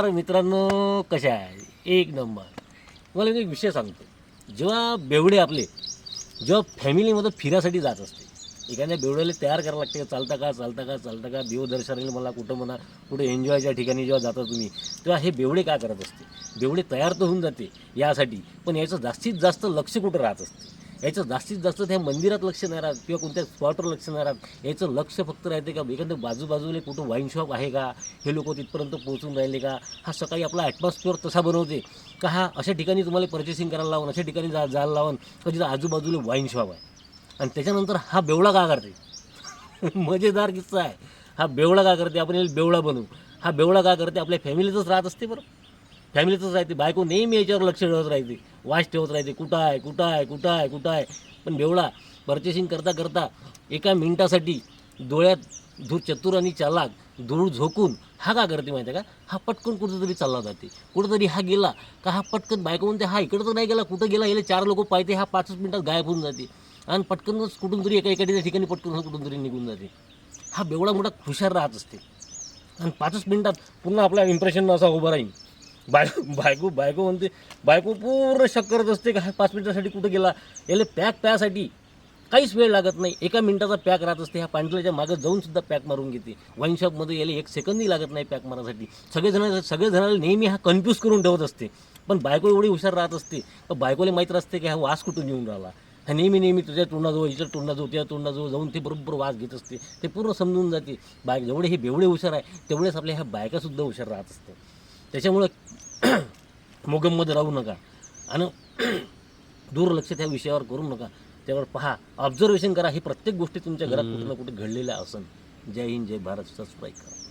नमस्कार मित्रांनो, कशा आहे? एक नंबर. मला एक विषय सांगतो. जेव्हा बेवडे आपले जेव्हा फॅमिलीमध्ये फिरासाठी जात असते, एखाद्या बेवड्याला तयार करावं लागते. चालता का देवदर्शनाला मला कुठं म्हणा, कुठे एन्जॉयच्या ठिकाणी जेव्हा जाता तुम्ही, तेव्हा हे बेवडे काय करत असते? बेवडे तयार तर होऊन जाते यासाठी, पण याचं जास्तीत जास्त लक्ष कुठं राहत असते? याचं जास्तीत जास्त त्या मंदिरात लक्ष नाही राहत किंवा कोणत्या स्पॉटवर लक्ष नाही राहत. याचं लक्ष फक्त राहते का एखादं बाजूबाजूला कुठं वाईन शॉप आहे का, हे लोक तिथपर्यंत पोहोचून राहिले का. हा सकाळी आपला ॲटमॉस्फिअर तसा बनवते का हा अशा ठिकाणी तुम्हाला पर्चेसिंग करायला लावून, अशा ठिकाणी जायला लावून का जिथं आजूबाजूला वाईन शॉप आहे. आणि त्याच्यानंतर हा बेवडा का करते? मजेदार किस्सा आहे. हा बेवडा का करते? आपण याला बेवडा बनवू. हा बेवडा का करते? आपल्या फॅमिलीतच राहत असते. बरं, फॅमिलीतच राहते. बायको नेहमी याच्यावर लक्ष ठेवत राहते, वाच ठेवत राहते, कुठं आहे कुठं आहे कुठं आहे कुठं आहे. पण बेवडा पर्चेसिंग करता करता एका मिनिटासाठी डोळ्यात चतुर आणि चालाक धूळ झोकून हा का करते माहिती आहे का? हा पटकन कुठंतरी चालला जाते. कुठंतरी हा गेला का हा पटकन बायको म्हणते हा इकडं तर नाही गेला, कुठं गेला, याला 4 लोक पाहते, हा 5 मिनिटात गायब होऊन जाते आणि पटकनच कुठून तरी एका ठिकाणी पटकन कुठून तरी निघून जाते. हा बेवडा मोठा हुशार राहत असते आणि 5 मिनिटात पुन्हा आपल्या इम्प्रेशन असा उभा राहील. बायको म्हणते, बायको पूर्ण शक करत असते का 5 मिनिटासाठी कुठं गेला. याला पॅक प्यासाठी काहीच वेळ लागत नाही, 1 मिनिटाचा पॅक राहत असते. ह्या पांढऱ्याच्या मागं जाऊनसुद्धा पॅक मारून घेते. वाईन शॉपमध्ये याला 1 सेकंदही लागत नाही पॅक मारण्यासाठी. सगळेजणाला नेहमी हा कन्फ्यूज करून ठेवत असते. पण बायको एवढी हुशार राहत असते तर बायकोला माहीत असते की हा वास कुठून येऊन राहिला. हा नेहमी तुझ्या तोंडाजवळ, हिच्या तोंडाजवळ, त्या तोंडाजवळ जाऊन ते बरोबर वास घेत असते. ते पूर्ण समजून जाते. जेवढे हे बेवढे हुशार आहे तेवढेच आपल्या ह्या बायकासुद्धा हुशार राहत असते. त्याच्यामुळं मोगममध्ये राहू नका आणि दुर्लक्ष त्या विषयावर करू नका. त्यावर पहा, ऑब्झर्वेशन करा. ही प्रत्येक गोष्टी तुमच्या घरात कुठं ना कुठे घडलेल्या असन. जय हिंद, जय भारत. सबस्क्राईब करा.